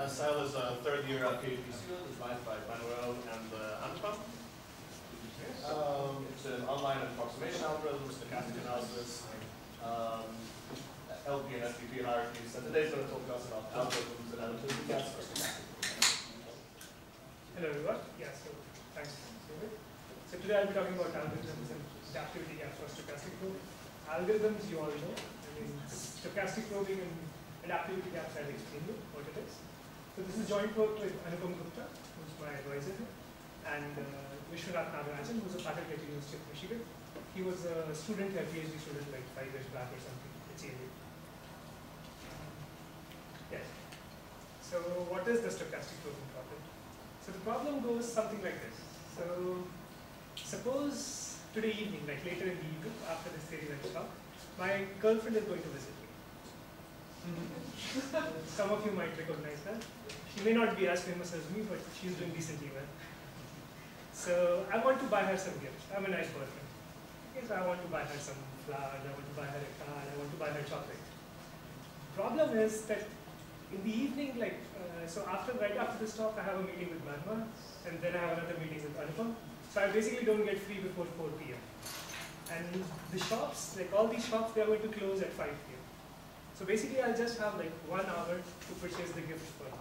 Sahil is a third-year PhD student, advised by Manuel and Anupam. It's an online approximation algorithm, stochastic analysis, LP and SVP hierarchies. And today's going to talk to us about algorithms and analytic gaps for stochastic. Hello everyone. Yeah, so thanks. So today I'll be talking about algorithms and adaptivity gaps for stochastic probing. Algorithms you all know. I mean, stochastic probing and adaptivity gaps I'll explain you what it is. So this is joint work with Anupam Gupta, who's my advisor here, and Vishwanath Nagarajan, who's a faculty at University of Michigan. He was a student here, PhD student like 5 years back or something. It's AMU. Yes. So what is the stochastic probing problem? So the problem goes something like this. So suppose today evening, like later in the evening, after this theory lecture, my girlfriend is going to visit me. Some of you might recognize her. She may not be as famous as me, but she's doing decently well. So I want to buy her some gifts. I'm a nice boyfriend. Okay, so I want to buy her some flowers, I want to buy her a car, I want to buy her chocolate. Problem is that in the evening, like, so right after this talk, I have a meeting with Madhma, and then I have another meeting with Anupam. So I basically don't get free before 4 p.m. And the shops, like all these shops, they are going to close at 5 p.m. So basically, I'll just have like 1 hour to purchase the gift for her,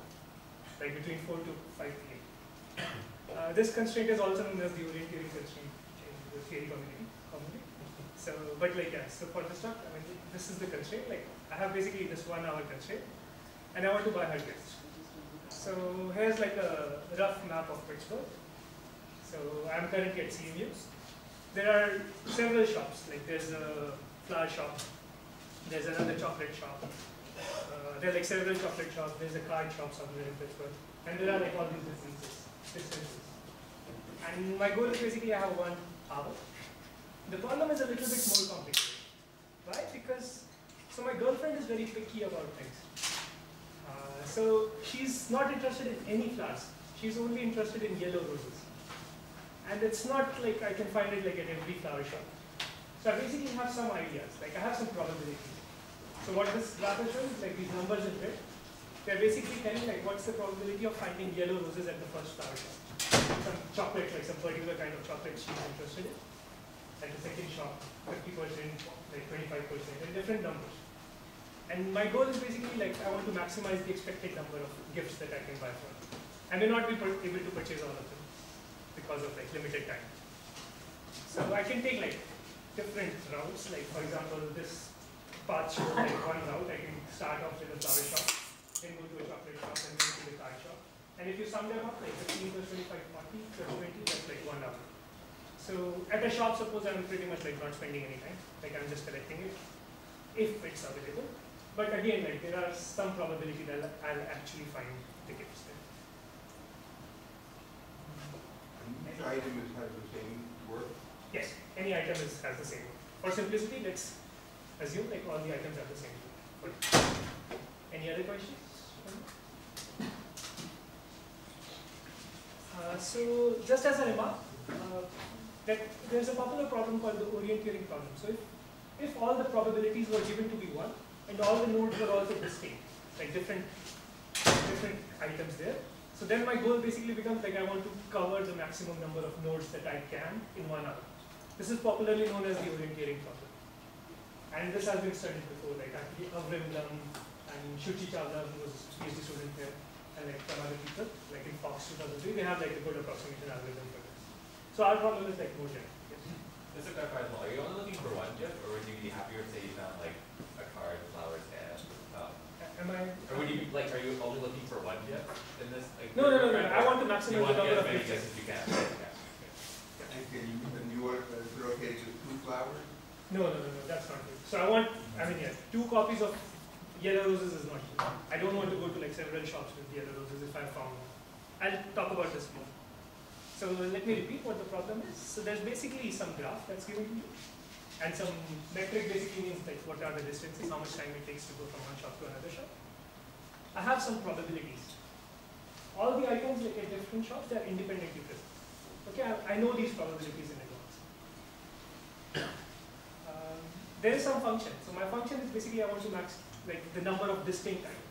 like between 4 to 5 p.m. This constraint is also known as the orienteering constraint in the theory community. So, but like, yeah, so for this talk, I mean, this is the constraint. Like, I have basically this 1 hour constraint, and I want to buy her gifts. So here's like a rough map of Pittsburgh. So I'm currently at CMU. There are several shops. Like, there's a flower shop. There's another chocolate shop. There are like several chocolate shops. There's a card shop somewhere in Pittsburgh. And there are like all these distances. And my goal is basically I have 1 hour. The problem is a little bit more complicated. Why? Because, so my girlfriend is very picky about things. So she's not interested in any flowers. She's only interested in yellow roses. And it's not like I can find it like at every flower shop. So I basically have some ideas, like I have some probabilities. So what this graph is showing is like these numbers in red. They're basically telling like what's the probability of finding yellow roses at the first flower shop. Some chocolate, like some particular kind of chocolate she's interested in. At the second shop, 50%, like 25%, and different numbers. And my goal is basically like I want to maximize the expected number of gifts that I can buy for her. I may not be able to purchase all of them because of like limited time. So I can take like different routes, like for example, this path shows like one route. I can start off with a flower shop, then go to a chocolate shop, and then to the card shop. And if you sum them up, like 15 plus 25, 40 plus 20, that's like 1 hour. So at a shop, suppose I'm pretty much like not spending any time, like I'm just collecting it, if it's available. But again, like there are some probability that I'll actually find the gifts there. Each item has the same worth? Yes, any item has the same worth. For simplicity, let's assume like all the items have the same worth. Any other questions? So just as a remark, that there's a popular problem called the orienteering problem. So if all the probabilities were given to be 1, and all the nodes were also distinct, like different items there, so then my goal basically becomes like I want to cover the maximum number of nodes that I can in 1 hour. This is popularly known as the orienteering problem. And this has been studied before, like actually Avrim Lam and Shuchi Chawla, who was a PhD student here, and like some other people, like in Fox 2003, they have like a good approximation algorithm for this. So our problem is like more general. Yes. Just to clarify as well, are you only looking for one gift, or would you be happier if say you found like a card, flowers, and Am I? or would you be, like, are you only looking for one gift in this? Like, No. I want to maximize the number of gifts gifts as you can. And you want to put okay to 2 flowers? No, that's not good. So I want, I mean, yeah, 2 copies of yellow roses is not good. I don't want to go to like several shops with yellow roses if I found one. I'll talk about this more. So let me repeat what the problem is. So there's basically some graph that's given to you. And some metric basically means like what are the distances, how much time it takes to go from one shop to another shop. I have some probabilities. All the items like at different shops, they are independently present. Okay, I know these probabilities in advance. There is some function. So my function is basically I want to max like the number of distinct items.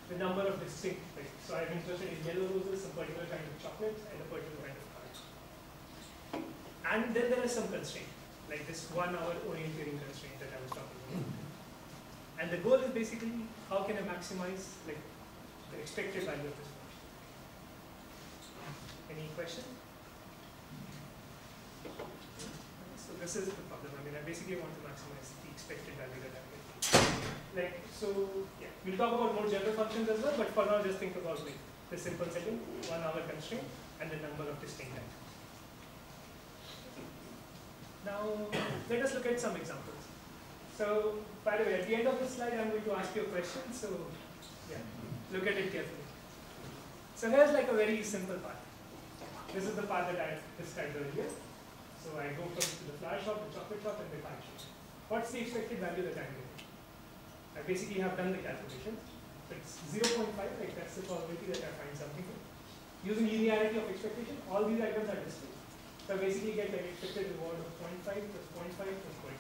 the number of distinct, like, so I'm interested in yellow roses, some particular kind of chocolates, and a particular kind of cards. And then there is some constraint, like this 1 hour orienteering constraint that I was talking about. And the goal is basically, how can I maximize like the expected value of this function? Any question? So this is the problem. I mean, I basically want to maximize the expected value that I'm getting. Like, so, yeah, we'll talk about more general functions as well, but for now, just think about like the simple setting, 1 hour constraint, and the number of distinct items. Now, let us look at some examples. So, by the way, at the end of the slide, I'm going to ask you a question, so, yeah, look at it carefully. So here's like a very simple part. This is the part that I described earlier. So I go to the flower shop, the chocolate shop, and the card shop. What's the expected value that I'm getting? I basically have done the calculation. So it's 0.5, like that's the probability that I find something. Using linearity of expectation, all these items are distinct. So I basically get like expected reward of 0.5 plus 0.5 plus 0.4,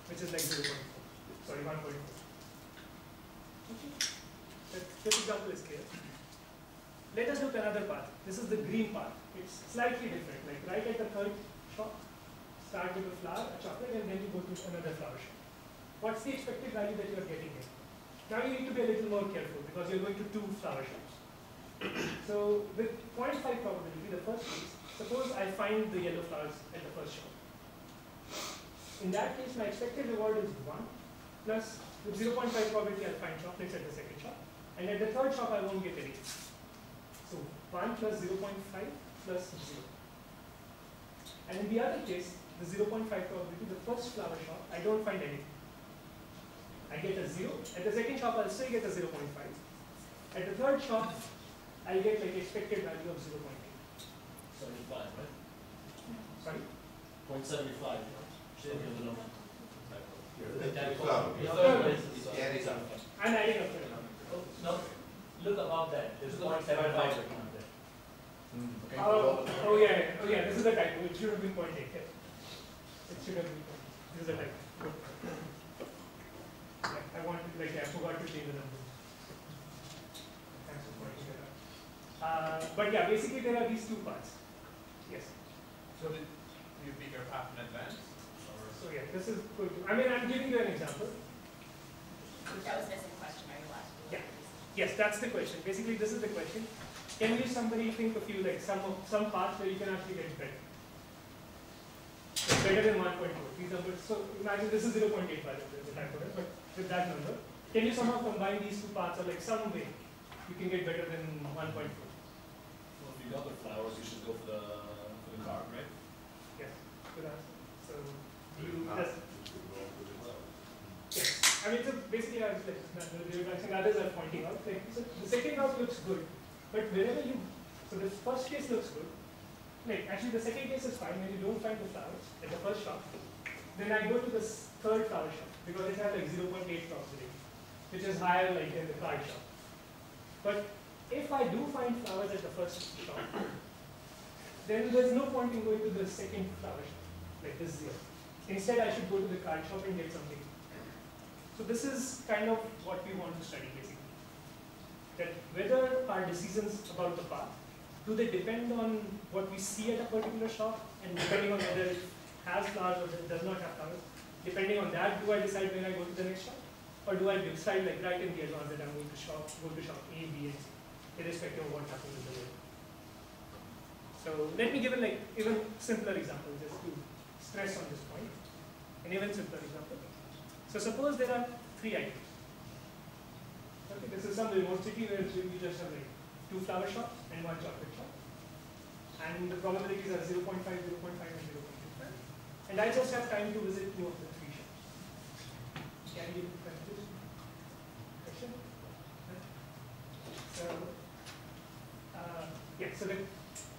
which is like 0.4. Sorry, 1.4. Okay. This example is clear. Let us look at another path. This is the green path. It's slightly different. Like right at the third shop, start with a flower, a chocolate, and then you go to another flower shop. What's the expected value that you are getting here? Now you need to be a little more careful because you're going to 2 flower shops. So with 0.5 probability, the first case, suppose I find the yellow flowers at the first shop. In that case, my expected reward is 1 plus with 0.5 probability I'll find chocolates at the second shop. And at the third shop I won't get anything. So 1 plus 0.5 plus 0. And in the other case, the 0.5 probability, the first flower shop, I don't find anything. I get a 0. At the second shop, I'll still get a 0.5. At the third shop, I'll get like expected value of 0.8. 75, right? Sorry? 0.75. Should be a little. I'm adding up to it. No, look above that. There's 0.75 written up there. Oh yeah, this is the typo. It should have been 0.8. Yeah. It should have been 0.8. This is the typo. Yeah, I forgot to change the number. Thanks for pointing that out. But yeah, basically there are these 2 parts. Yes. So did you pick your path in advance? So yeah, this is good. I mean, I'm giving you an example. That was missing question. Are you last? Yeah. Yes, that's the question. Basically, this is the question. Can you somebody think of you like some paths where you can actually get better? Like better than 1.4. These numbers. So imagine this is 0.8 by the typo, but with that number, can you somehow combine these 2 paths or like some way you can get better than 1.4? Well, if you got the flowers, you should go for the card, right? Yes. Good answer. So you just yes. I mean, so basically, I was like, others are pointing out. Like, so the second route looks good, but wherever you, so the first case looks good. Like, actually, the second case is fine when you don't find the flowers at the first shop. Then I go to the third flower shop because it has like 0.8 probability, which is higher like in the card shop. But if I do find flowers at the first shop, then there's no point in going to the second flower shop, like this here. Instead, I should go to the card shop and get something. So this is kind of what we want to study basically. That whether our decisions about the path, do they depend on what we see at a particular shop, and depending on whether it has flowers or it does not have flowers, depending on that, do I decide when I go to the next shop? Or do I decide like right in the advance that I'm going to shop A, B, and C, irrespective of what happens in the way? So let me give a like even simpler example just to stress on this point. An even simpler example. So suppose there are 3 items. Okay, this is some remote city where you just have like 2 flower shops and 1 chocolate shop. And the probabilities are 0.5, 0.5, and 0.25. And I just have time to visit 2 of the 3 shops. Can you give a question? So, yeah, so the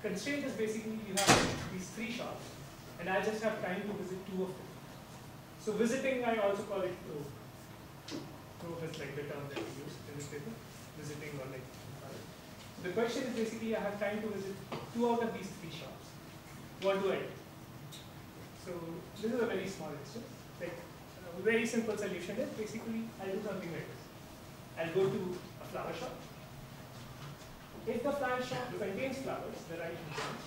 constraint is basically you have these 3 shops, and I just have time to visit 2 of them. So visiting, I also call it probe. Probe is like the term that we use in this paper, visiting or like. The question is basically I have time to visit 2 out of these 3 shops. What do I do? So this is a very small instance. Like a very simple solution is basically I'll do something like this. I'll go to a flower shop. If the flower shop contains flowers, the right branch,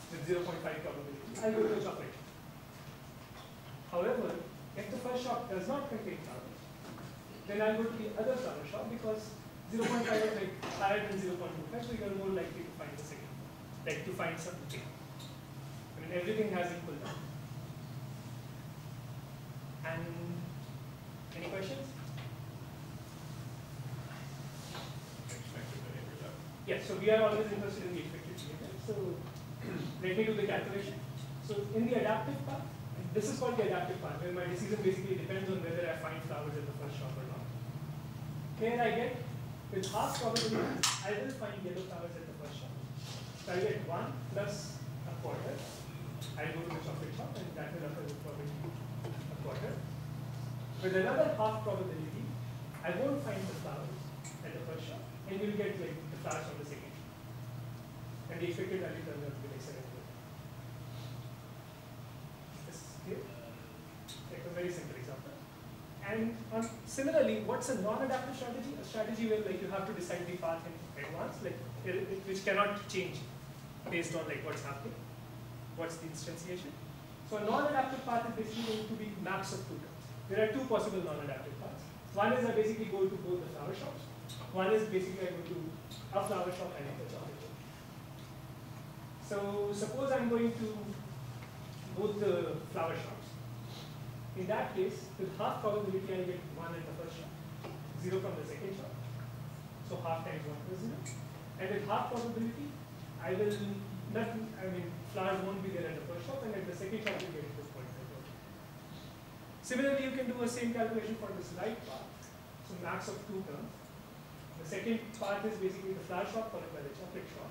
with 0.5 probability, I go to a chocolate shop. However, if the first shop does not contain flowers, then I go to the other flower shop because 0.5 is like higher than 0.25, so you are more likely to find the second, like to find something. I mean, everything has equal value. And any questions? Yes, so we are always interested in the expected behavior. So let me do the calculation. So in the adaptive part, this is called the adaptive part, where my decision basically depends on whether I find flowers at the first shop or not. Here I get, with half probability, I will find yellow flowers at the first shop. So I get 1 plus a quarter. I go to the chocolate shop and that will occur with probability a quarter. With another half probability, I won't find the flowers at the first shop, and you'll get like the flowers from the second shop. And the expected value turns out to be like 7. This is clear? Like a very simple example. And similarly, what's a non-adaptive strategy? A strategy where like you have to decide the path in advance, like which cannot change based on like what's happening, what's the instantiation. So a non-adaptive path is basically going to be max of 2 terms. There are 2 possible non-adaptive paths. One is I basically go to both the flower shops. One is basically I go to a flower shop and a chocolate shop. So suppose I'm going to both the flower shops. In that case, with half probability I get 1 at the first shop, 0 from the second shop. So half times 1 plus 0. And with half probability, I will not, I mean, flowers won't be there at the first shop, and at the second shop you get this point. Similarly, you can do the same calculation for this right path. So max of 2 terms. The second path is basically the flower shop followed by the chocolate shop.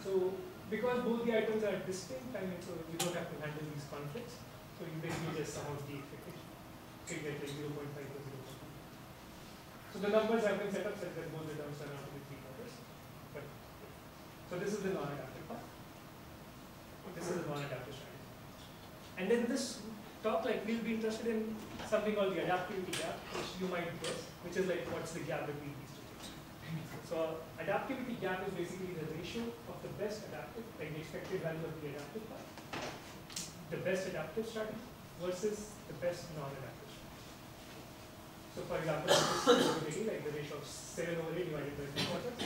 So because both the items are distinct, I mean, so you don't have to handle these conflicts. So you basically just sum out the expectation. So you get like 0.5 to 0.2. So the numbers have been set up such that both the terms turn out to be 3 quarters. But so this is the non-adaptive part. This is the non-adaptive strategy. And then this talk, like we'll be interested in something called the adaptivity gap, which you might guess, which is like what's the gap between these two things. So adaptivity gap is basically the ratio of the best adaptive, like the expected value of the adaptive part, the best adaptive strategy versus the best non-adaptive strategy. So for example, this probability, like the ratio of 7 over 8 divided by 2 quarters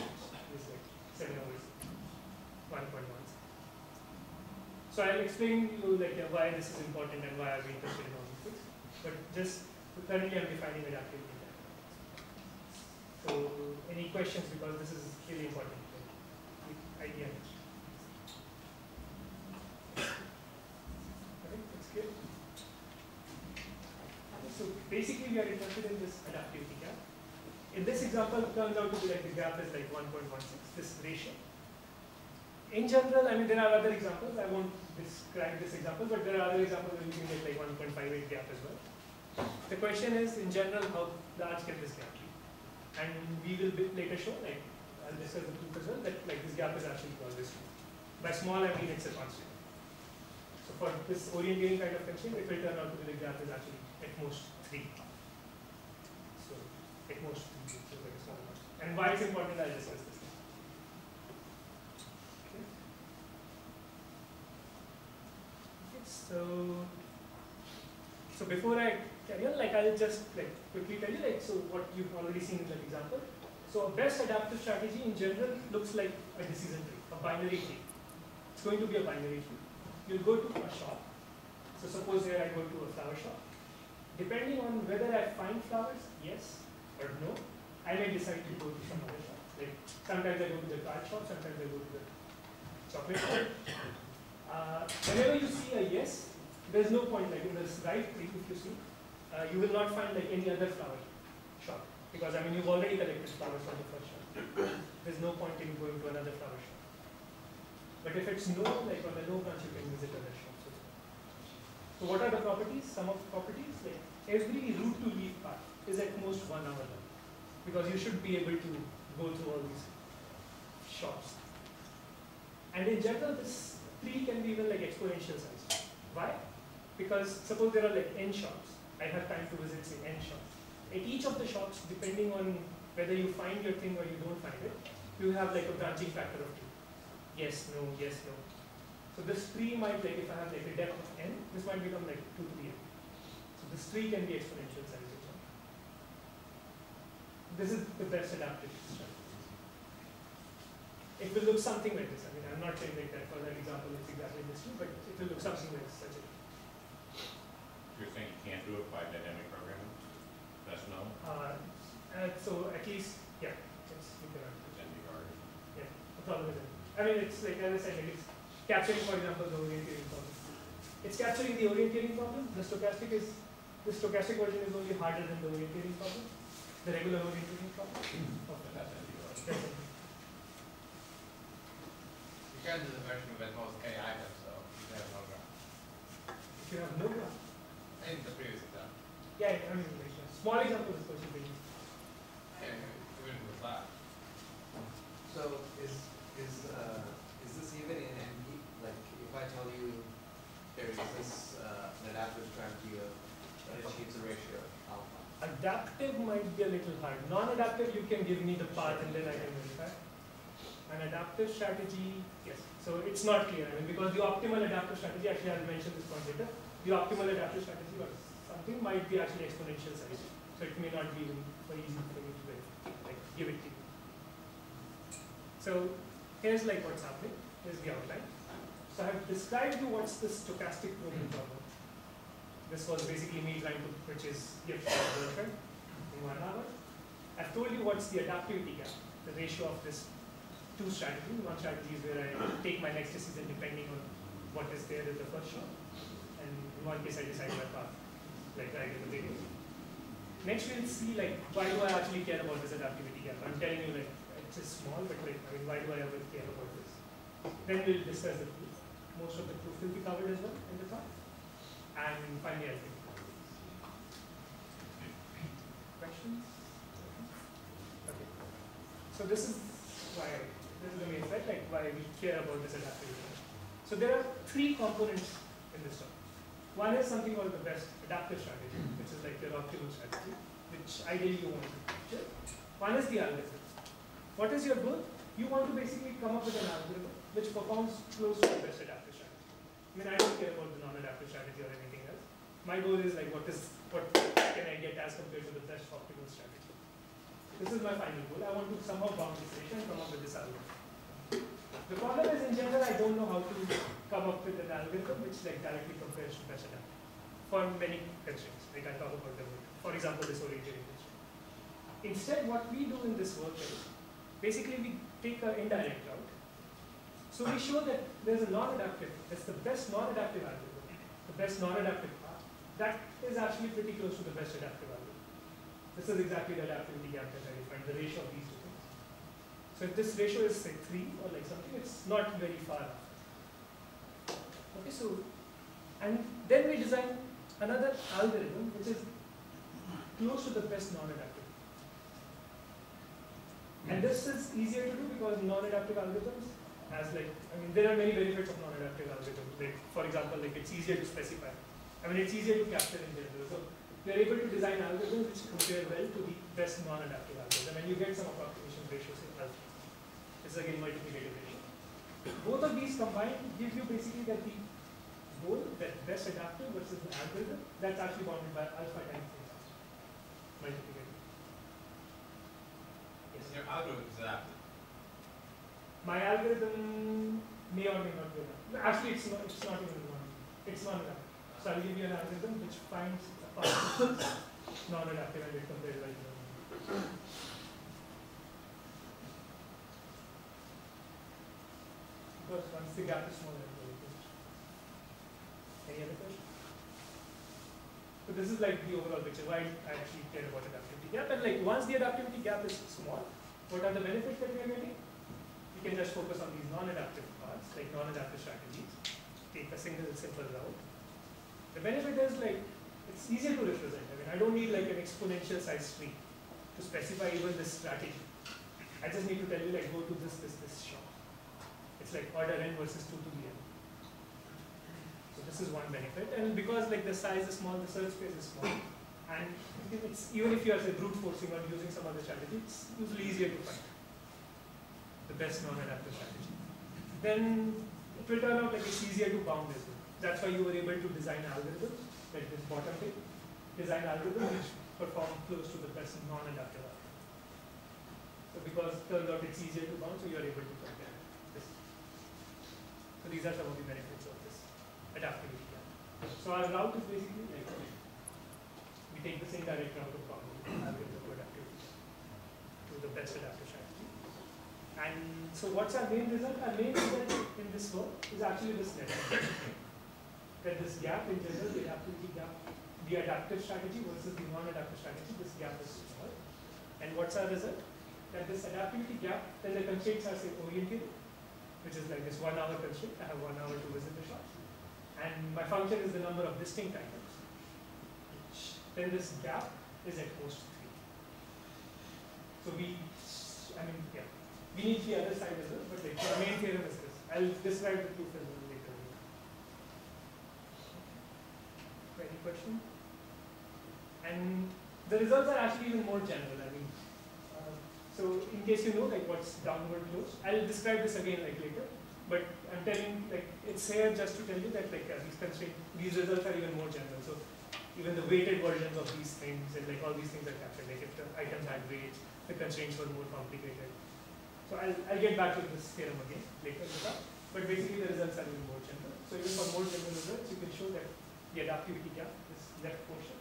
is like 7 over 1.1. So I'll explain you like why this is important and why I'll be interested in all these things. But just currently I'm defining adaptivity gap. So any questions, because this is really important, the idea. I think it's clear. So basically we are interested in this adaptivity gap. In this example, it turns out to be like the gap is like 1.16, this ratio. In general, I mean, there are other examples. I won't describe this example, but there are other examples where you can get like 1.58 gap as well. The question is, in general, how large can this gap be? And we will later show, like, I'll discuss the proof as well, that like this gap is actually always small. By small, I mean it's a constant. So for this orienting kind of constraint, it will turn out to be the gap is actually at most 3. So at most 3, which is like a small number. And why it's important, I'll discuss this. So before I carry on, like I'll just like quickly tell you like so what you've already seen in that example. So a best adaptive strategy in general looks like a decision tree, a binary tree. It's going to be a binary tree. You'll go to a shop. So suppose here I go to a flower shop. Depending on whether I find flowers, yes or no, I may decide to go to some other shop. Like sometimes I go to the card shop, sometimes I go to the chocolate shop. Whenever you see a yes, there's no point, like in this right tree, if you see, you will not find like any other flower shop. Because I mean, you've already collected flowers from the first shop. There's no point in going to another flower shop. But if it's no, like on the no branch, you can visit other shops. So what are the properties? Some of the properties, like every route to leaf path is at most 1 hour long. Because you should be able to go through all these shops. And in general, this tree can be even like exponential size. Why? Because suppose there are like n shops, I have time to visit say n shops. At each of the shops, depending on whether you find your thing or you don't find it, you have like a branching factor of 2. Yes, no, yes, no. So this tree might, like if I have like a depth of n, this might become like 2 to the n. So this tree can be exponential size. This is the best adaptive strategy. It will look something like this. I mean, I'm not saying like that for that example, it's exactly this tree, but it will look something like such a. You're saying you can't do it by dynamic programming? That's no? So at least, yeah, you cannot. It's NDR. Yeah, the problem is, I mean, it's like, as I said, like it's capturing, for example, the orienteering problem. It's capturing the orienteering problem. The stochastic version is only harder than the orienteering problem, the regular orienteering problem. Okay. That's NDR. That's it. You can do the version with most k items, so you can have no graph. If you have no graph. In the previous example. Yeah, I mean, like, small example is supposed to be. Yeah, even with that. So is this even in NP? Like if I tell you there is this an adaptive strategy of that achieves a ratio of alpha. Adaptive might be a little hard. Non-adaptive, you can give me the path and then I can verify. An adaptive strategy, yes. So it's not clear. I mean, because the optimal adaptive strategy, actually I'll mention this point later, the optimal adaptive strategy or something might be actually exponential size. So it may not be very easy for you to like give it to you. So here's like what's happening. Here's the outline. So I have described you what's the stochastic probing problem. This was basically me trying to purchase gift for a girlfriend in 1 hour. I've told you what's the adaptivity gap, the ratio of this two strategies. One strategy is where I take my next decision depending on what is there in the first shot. And in one case I decide my path, like right in the beginning. Next we'll see like why do I actually care about this adaptivity gap. I'm telling you like it's just small, but like I mean why do I ever care about this? Then we'll discuss the proof. Most of the proof will be covered as well in the talk. And finally I think. Questions? Okay. So this is the main side, like why we care about this adaptivity. So there are 3 components in this talk. One is something called the best adaptive strategy, which is like your optimal strategy, which ideally you want to capture. One is the algorithm. What is your goal? You want to basically come up with an algorithm which performs close to the best adaptive strategy. I mean, I don't care about the non-adaptive strategy or anything else. My goal is like what can I get as compared to the best optimal strategy. This is my final goal. I want to somehow bound this ratio and come up with this algorithm. The problem is in general I don't know how to come up with an algorithm which like directly compares to best adaptive for many constraints. Like I'll talk about them later. For example, this orienteering constraint. Instead, what we do in this work is basically we take an indirect route. So we show that there's a non-adaptive, that's the best non-adaptive algorithm, the best non-adaptive path, that is actually pretty close to the best adaptive algorithm. This is exactly the adaptivity gap that I defined, the ratio of these two things. So if this ratio is say 3 or like something, it's not very far off. Okay, so, and then we design another algorithm which is close to the best non-adaptive. And this is easier to do because non-adaptive algorithms has like, I mean, there are many benefits of non-adaptive algorithms. Like, for example, like it's easier to specify. I mean, it's easier to capture in general. So we are able to design algorithms which compare well to the best non-adaptive algorithm, and you get some approximation ratios in alpha. It's again multiplicative ratio. Both of these combined give you basically that the goal, that best adaptive versus the algorithm, that's actually bounded by alpha times theta. Multiplicative. Yes. Your algorithm is adaptive. My algorithm may or may not be adaptive. Actually, it's not even one. It's non-adaptive. So I'll give you an algorithm which finds a path non-adaptive and it compares well to them. Because once the gap is small, then very good. Any other question? So this is like the overall picture, why I actually care about adaptivity gap. And like once the adaptivity gap is small, what are the benefits that we are getting? We can just focus on these non-adaptive parts, like non-adaptive strategies. Take a single simple route. The benefit is like it's easier to represent. I mean, I don't need like an exponential size tree to specify even this strategy. I just need to tell you like go to this shop. It's like order n versus 2 to the n. So this is one benefit, and because like the size is small, the search space is small, And it's, even if you are say brute forcing or using some other strategy, it's usually easier to find the best non-adaptive strategy. Then it will turn out like it's easier to bound as well. That's why you were able to design algorithms, like this bottom thing, design algorithms which perform close to the best non-adaptive algorithm. So because it turns out it's easier to bound, so you are able to compare this. So these are some of the benefits of this adaptivity gap. So our route is basically like we take the same direct route of bounding algorithm to adaptivity to the best adaptive strategy. And so what's our main result? Our main result in this work is actually this network. That this gap in general, the adaptivity gap, the adaptive strategy versus the non-adaptive strategy, this gap is small. And what's our result? That this adaptivity gap, then the constraints are say oriented, which is like this 1 hour constraint. I have 1 hour to visit the shop. And my function is the number of distinct items. Then this gap is at most 3. So we need the other side as well, but like our main theorem is this. I'll describe the proof as well later. Any question? And the results are actually even more general. So in case you know like what's downward close, I'll describe this again like later. But I'm telling like it's here just to tell you that like these results are even more general. So even the weighted versions of these things and like all these things are captured. Like if the items had weights, the constraints were more complicated. So I'll get back to this theorem again later. But basically the results are even more general. So even for more general results, you can show that the adaptivity gap, this left portion,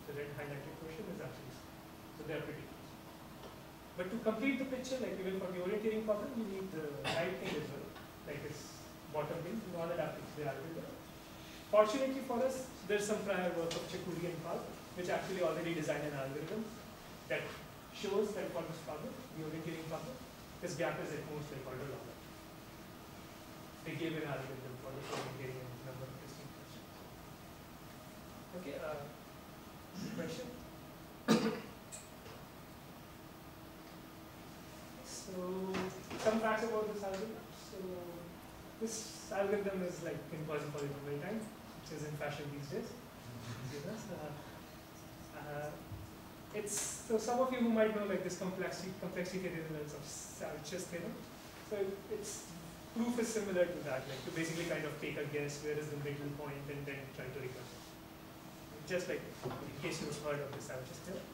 the red highlighted portion is actually so they are pretty close. But to complete the picture, like even for the orienteering problem, you need the right thing as well, like this bottom thing, non-adaptive the algorithm. Fortunately for us, there's some prior work of Chakuri and Pal, which actually already designed an algorithm that shows that for this problem, the orienteering problem, this gap is at most like order longer. They gave an algorithm for the orienteering and number of distinct questions. Okay, question? So, some facts about this algorithm. So, this algorithm is like in quasi-polynomial time, which is in fashion these days. So some of you who might know like this complexity theory results of Savage's theorem. So its proof is similar to that, like to basically kind of take a guess where is the middle point and then try to reconstruct. Just like in case you've heard of the Savage's theorem.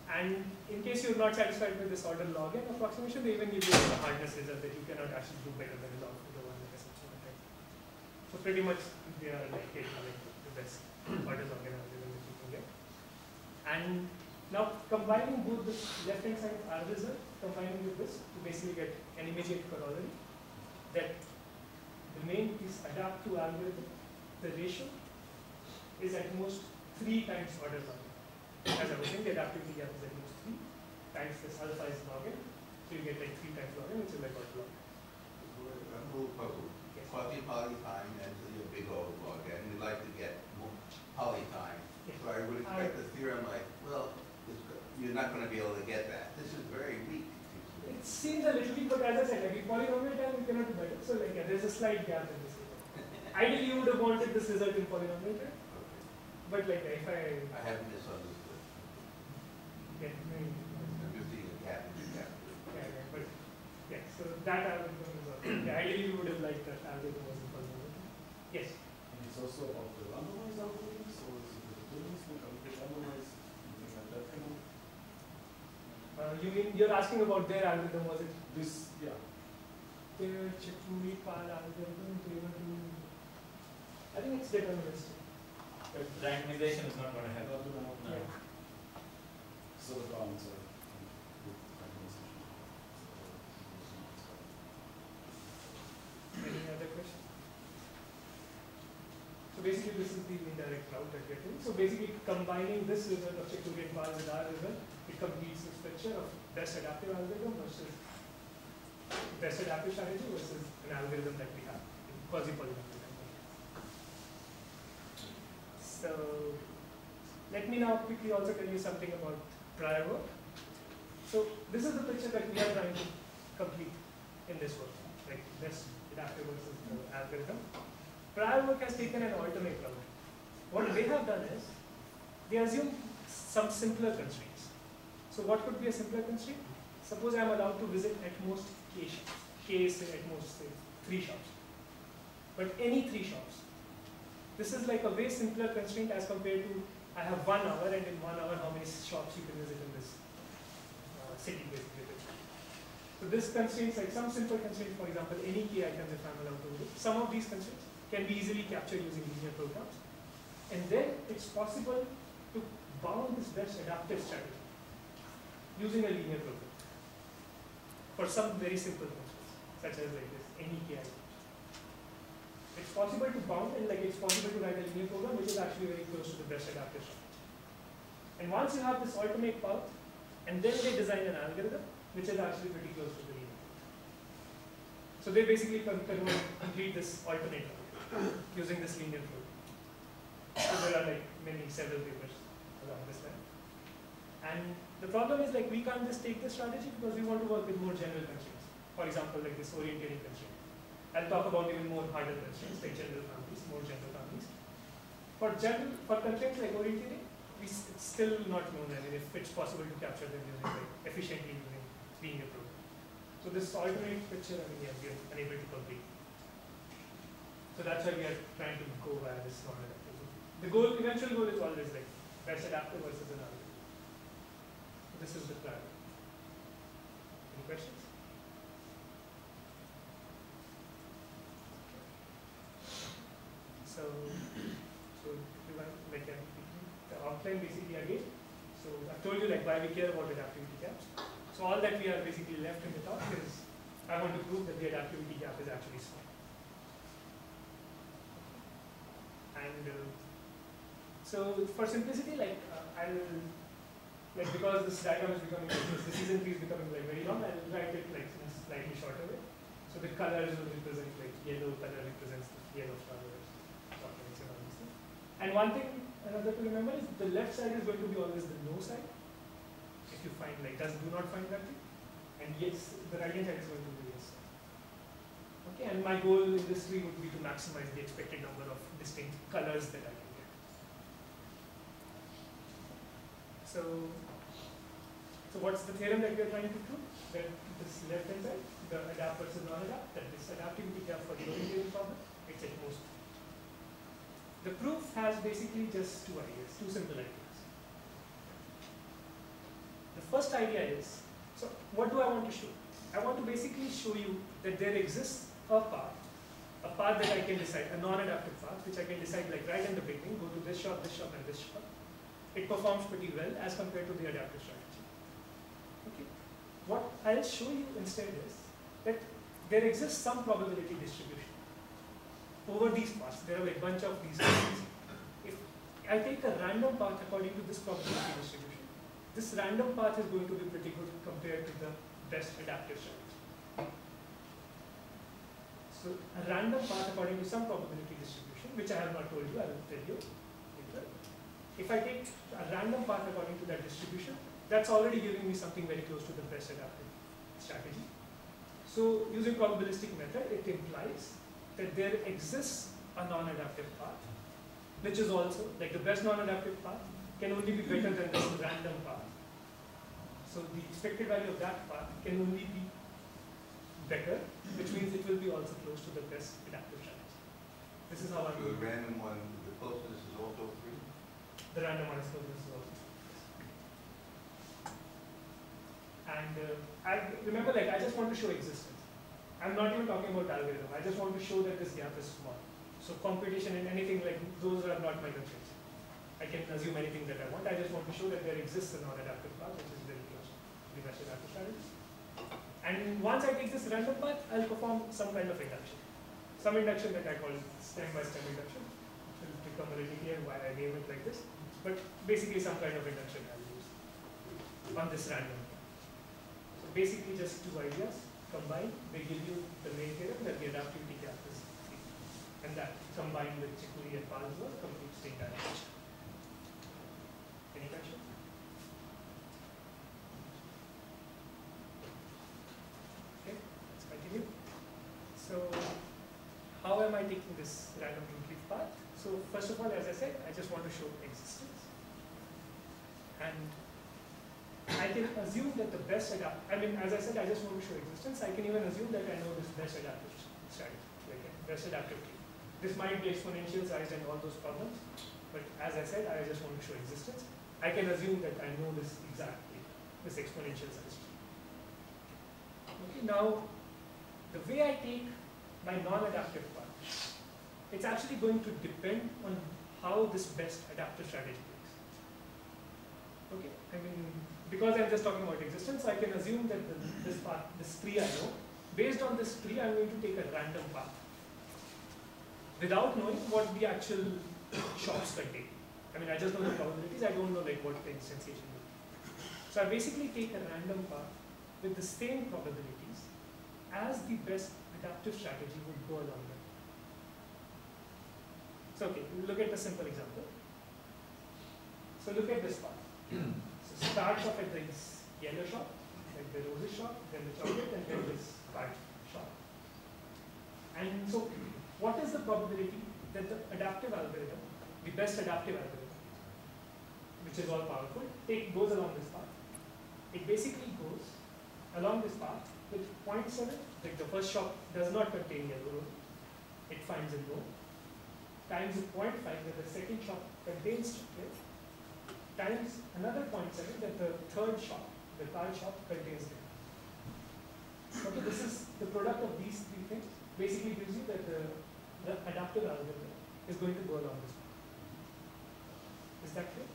And in case you're not satisfied with this order log n approximation, they even give you a hardness result that you cannot actually do better than log to the one that is right. So pretty much they are like taking like the best order log n algorithm that you can get. And now combining both this left hand side R result, combining with this to basically get an immediate corollary that the main is adapt to algorithm, the ratio is at most 3 times order log n. As I was saying, the adaptivity gap is at most 3 times this alpha is log n. So you get like 3 times log n, which is like what log n. I'm a little puzzled. Yes. Quasi-poly time and so you're big O log n. We'd like to get more poly time. Yes. So I would expect the theorem like, well, you're not going to be able to get that. This is very weak. It seems a little bit, but as I said, like in polynomial time, we cannot do better. So like yeah, there's a slight gap in this result. Ideally, you would have wanted this result in polynomial time, Okay. but like if I I haven't misunderstood. get I'm just seeing a gap in the gap. but yeah, so that algorithm is also, yeah, ideally we would have liked that algorithm was in polynomial time. Yes. And it's also about the randomized algorithms, or is it the deterministic, randomized, something like that kind of? You mean you're asking about their algorithm? Was it This, yeah. their Chakuri Pal algorithm? I think it's deterministic. But randomization is not going to help. Yeah. So the comments are. Any other question? So basically this is the indirect route that we're doing. So basically combining this result of Chakuri and Pal with our result, it completes this picture of best adaptive algorithm versus best adaptive strategy versus an algorithm that we have in quasi-polynomial time. So let me now quickly also tell you something about prior work. So this is the picture that we are trying to complete in this work, like best adaptive versus the algorithm. Prior work has taken an alternate route. What they have done is, they assume some simpler constraints. So what could be a simpler constraint? Suppose I'm allowed to visit at most k shops. K is at most say 3 shops. But any 3 shops. This is like a way simpler constraint as compared to I have 1 hour, and in 1 hour how many shops you can visit in this city basically. So this constraints, like some simple constraint, for example, any k items if I'm allowed to visit. Some of these constraints can be easily captured using linear programs. And then it's possible to bound this best adaptive strategy using a linear program for some very simple constraints, such as like this, any k items. It's possible to bound, and like it's possible to write a linear program which is actually very close to the best adaptive strategy. And once you have this alternate path, and then they design an algorithm which is actually pretty close to the linear. So they basically complete this alternate path using this linear program. So there are like several papers along this line. And the problem is like we can't just take this strategy because we want to work with more general constraints. For example, like this orientating constraint. I'll talk about even more harder constraints like general families, more general families. For constraints like orientating, it's still not known if it's possible to capture them using efficiently using linear program. So this alternate picture, we are unable to complete. So that's why we are trying to go via this non-adaptive. The eventual goal is always like best adaptive versus an algorithm. So this is the plan. Any questions? So we want like the outline basically again. So I've told you like why we care about adaptivity gaps. So all that we are basically left in the talk is I want to prove that the adaptivity gap is actually small. And so for simplicity, like because this diagram is becoming the season tree is becoming like very long, I'll write it like in a slightly shorter way. So the colors will represent like yellow color represents the yellow flowers. And one thing, another to remember is the left side is going to be always the no side. If you find like do not find that thing. And yes, the right hand side is going to be the yes side. Okay, and my goal in this tree would be to maximize the expected number of distinct colors that I can get. So what's the theorem that we are trying to prove? That this left hand side, the adapt versus non-adapt, that this adaptivity gap for the orientating problem, it's at most. The proof has basically just two simple ideas. The first idea is, so what do I want to show? I want to basically show you that there exists a path that I can decide, a non-adaptive path, which I can decide like right in the beginning, go to this shop, and this shop. It performs pretty well as compared to the adaptive strategy. Okay. What I'll show you instead is that there exists some probability distribution over these paths. There are a bunch of these paths. If I take a random path according to this probability distribution, this random path is going to be pretty good compared to the best adaptive strategy. So a random path according to some probability distribution, which I have not told you, I will tell you later. If I take a random path according to that distribution, that's already giving me something very close to the best adaptive strategy. So using probabilistic method, it implies that there exists a non-adaptive path, which is also, like the best non-adaptive path can only be better than this random path. So the expected value of that path can only be better, which means it will be also close to the best adaptive strategy. This is how I'm So the random one, the closest is also 3? The random one is closest also. And I remember, like I just want to show existence. I'm not even talking about algorithm. I just want to show that this gap is small. So computation and anything like those are not my constraints. I can assume anything that I want. I just want to show that there exists a non-adaptive path which is very close to the best adaptive strategy. And once I take this random path, I'll perform some kind of induction. Some induction that I call stem-by-stem induction. It will become a little clear why I name it like this. But basically some kind of induction I'll use on this random path. So basically just two ideas combined, they give you the main theorem that the adaptivity gap is 3. And that combined with Chicory and Pal's work completes the entire picture. Any questions? Okay, let's continue. So how am I taking this random complete path? So first of all, as I said, I just want to show existence. And I can assume that the best as I said, I just want to show existence. I can even assume that I know this best adaptive strategy, like best adaptive tree. This might be exponential sized and all those problems, but as I said, I just want to show existence. I can assume that I know this exactly, this exponential sized tree. Okay, now, the way I take my non-adaptive part, it's actually going to depend on how this best adaptive strategy works. Okay, I mean, because I'm just talking about existence, I can assume that this path, this tree I know, based on this tree, I'm going to take a random path without knowing what the actual shops contain. I mean, I just know the probabilities, I don't know like what the instantiation will be. So I basically take a random path with the same probabilities as the best adaptive strategy would go along with. So okay, look at a simple example. So look at this path. So starts off at this yellow shop, like the roses shop, then the chocolate, and then this card shop. And so what is the probability that the adaptive algorithm, the best adaptive algorithm, which is all powerful, goes along this path? It basically goes along this path with 0.7, like the first shop does not contain yellow rose, it finds a no, times 0.5 that the second shop contains chocolate, times another 0.7 that the third shop, the card shop, contains them. Okay, this is the product of these three things. Basically gives you that the adaptive algorithm is going to go along this path. Is that clear?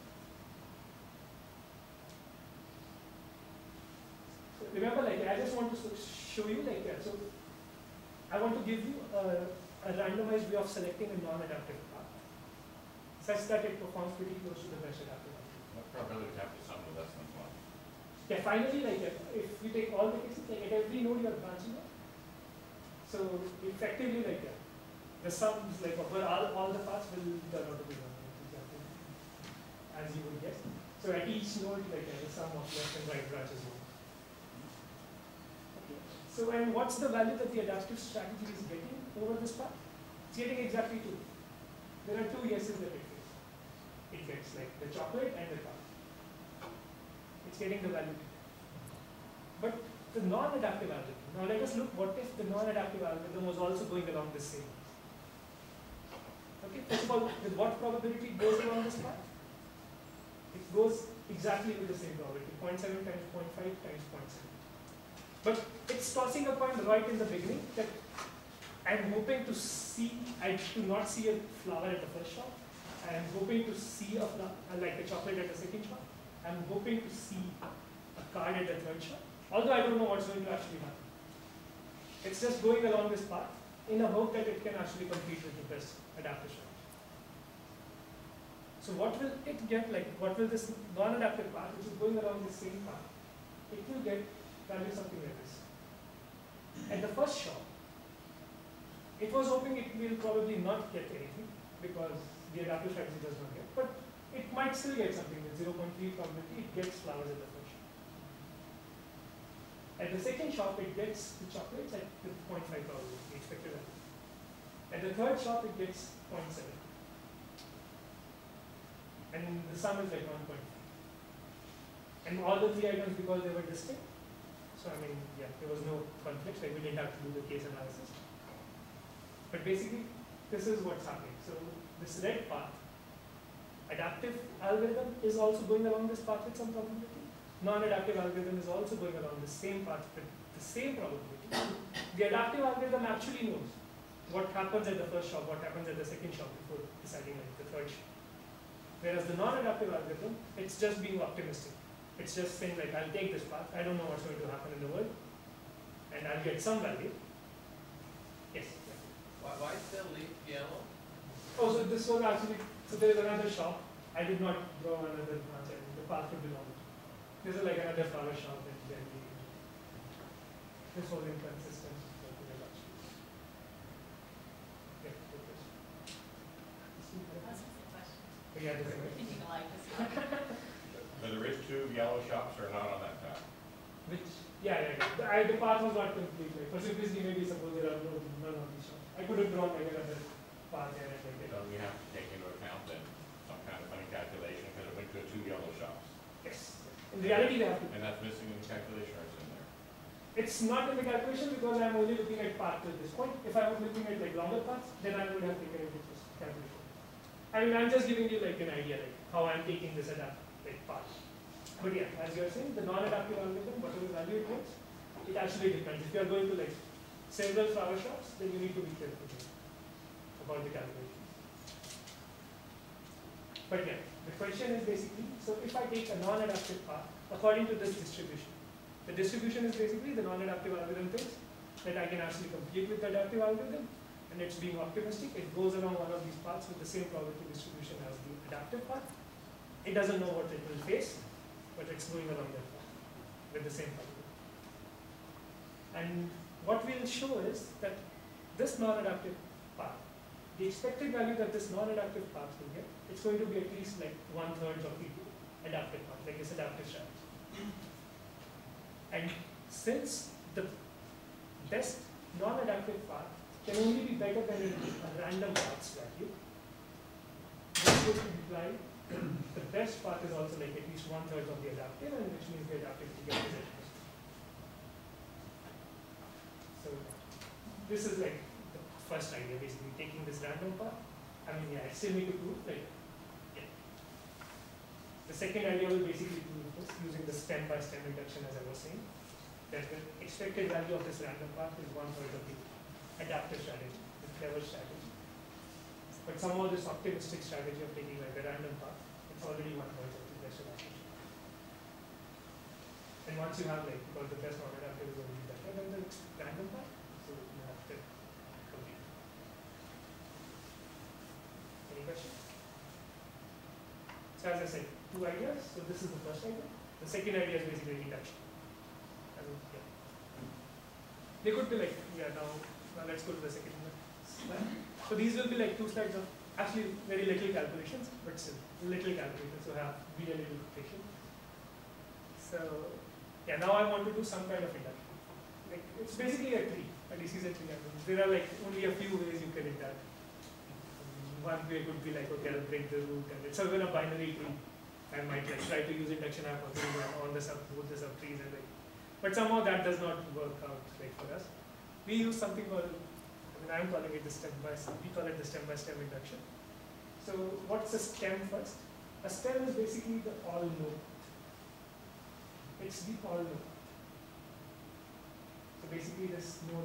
So remember, like I just want to show you, like so I want to give you a randomized way of selecting a non-adaptive path, such that it performs pretty close to the best adaptive algorithm. What probability have to sum to less than 1? Yeah, finally, like if you take all the cases, like at every node you are branching out. So effectively, like the sums, like over all the paths will turn out to be 1, exactly as you would guess. So at each node, like the sum of left and right branches 1. Okay. So and what's the value that the adaptive strategy is getting over this path? It's getting exactly 2. There are 2 yeses that it gets. It gets like the chocolate and the card. It's getting the value. But the non-adaptive algorithm. Now let us look what if the non-adaptive algorithm was also going along the same. Okay, first of all, with what probability it goes along this path? It goes exactly with the same probability, 0.7 times 0.5 times 0.7. But it's tossing a point right in the beginning that I'm hoping to see, I do not see a flower at the first shop. I'm hoping to see a flower, like a chocolate at the second shop. I'm hoping to see a card at the third shop. Although I don't know what's going to actually happen. It's just going along this path in a hope that it can actually compete with the best adaptive strategy. So what will it get, like what will this non-adaptive path, which is going along the same path, it will get value something like this. At the first shop, it was hoping it will probably not get anything because the adaptive strategy does not get, but it might still get something with 0.3 probability, it gets flowers at the first shop. At the second shop, it gets the chocolates at the 0.5 probability, expected value. At the third shop, it gets 0.7. And the sum is like 1.5. And all the 3 items, because they were distinct, so I mean, yeah, there was no conflict, like we didn't have to do the case analysis. But basically, this is what's happening. So this red path, adaptive algorithm is also going along this path with some probability. Non-adaptive algorithm is also going along the same path with the same probability. The adaptive algorithm actually knows what happens at the first shop, what happens at the second shop before deciding like the third shop. Whereas the non-adaptive algorithm, it's just being optimistic. It's just saying like, I'll take this path, I don't know what's going to happen in the world, and I'll get some value. Yes? Why still leaf yellow? Oh, so this was actually, so there is another shop. I did not draw another branch, the path would belong. This is like another flower shop in Delhi. This was inconsistent with the reduction. Yeah, good question. That's a good question. Yeah, this is Thinking alike this year. But there is 2 yellow shops are not on that path. which, yeah. The path was not complete. Like, for simplicity, maybe suppose there are none of these shops. I could have drawn like another path there and like So we have to take into account then some kind of funny calculation because it went to 2 yellow shops. In reality, they have to. And that's missing in the calculation or it's in there? It's not in the calculation because I'm only looking at path till this point. If I was looking at like longer paths, then I would have taken it into this calculation. I mean, I'm just giving you like an idea, like how I'm taking this path. But yeah, as you're saying, the non-adaptive algorithm, whatever value it takes, it actually depends. If you're going to like several flower shops, then you need to be careful about the calculation. But yeah, the question is basically, so if I take a non-adaptive path according to this distribution, the distribution is basically the non-adaptive algorithm thinks that I can actually compete with the adaptive algorithm, and it's being optimistic. It goes along one of these paths with the same probability distribution as the adaptive path. It doesn't know what it will face, but it's going along that path with the same probability. And what we'll show is that this non-adaptive path, the expected value that this non-adaptive path will get, it's going to be at least like 1/3 of the adaptive path, like this adaptive strategy. And since the best non-adaptive path can only be better than a random path's value, this would imply that the best path is also like at least 1/3 of the adaptive, and which means the adaptive will get the best. So this is like the first idea, basically taking this random path. I mean, yeah, I still need to prove like, yeah. The second idea will basically prove this using the stem-by-stem induction, as I was saying, that the expected value of this random path is 1/3 of the adaptive strategy, the clever strategy. But somehow this optimistic strategy of taking like a random path, it's already 1/3 of the best adaptive strategy. And once you have like, because the best non-adaptive is only better than the random path, so you have to complete. Any questions? So as I said, two ideas. So this is the first idea. The second idea is basically induction. I mean, yeah. They could be like, yeah, now let's go to the second slide. So these will be like 2 slides of actually very little calculations, but still little calculations, so have be a little patient. So yeah, now I want to do some kind of induction. Like it's basically a tree, a decision tree. I mean, there are like only a few ways you can induct. One way could be like, okay, I'll break the root, and it's even a binary tree. I might like try to use induction hypothesis on all the both the subtrees and like, but somehow that does not work out like for us. We use something called, I mean, I'm calling it the stem-by-stem. We call it the stem-by-stem induction. So what's a stem first? A stem is basically the all node. It's the all node. So basically this no.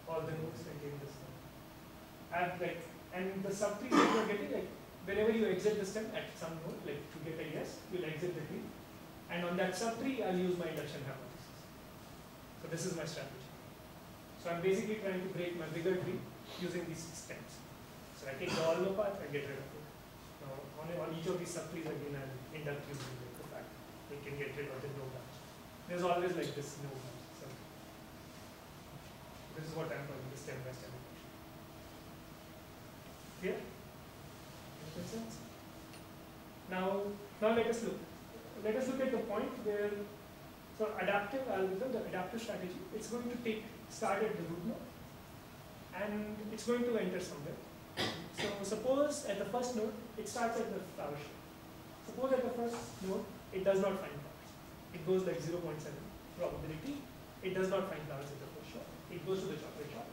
All the nodes contain this node. And the subtree that you're getting, like whenever you exit the stem at some node, like to get a yes, you'll exit the tree. And on that subtree, I'll use my induction hypothesis. So this is my strategy. So I'm basically trying to break my bigger tree using these stems. So I take the all no path and get rid of it. Now on each of these subtrees again, I'll induct using the fact we can get rid of the no branch. There's always like this no branch. So this is what I'm calling the stem-by-stem induction. Clear? Makes sense? Now let us look. Let us look at the point where, so adaptive algorithm, the adaptive strategy, it's going to start at the root node and it's going to enter somewhere. So suppose at the first node, it starts at the flower shape. Suppose at the first node, it does not find flowers. It goes like 0.7 probability. It does not find flowers at the first shop. It goes to the chocolate shop.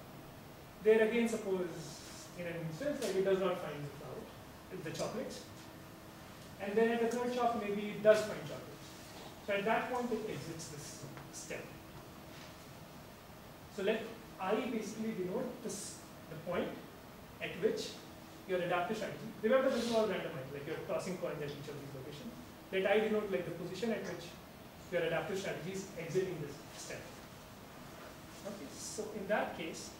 There again, suppose in an instance, like it does not find the flowers, the chocolates. And then at the third shop, maybe it does find chocolates. So at that point, it exits this step. So let I basically denote the point at which your adaptive strategy, remember this is all randomized, like you're tossing coins at each of these locations. Let I denote like the position at which your adaptive strategy is exiting this step. Okay, so in that case,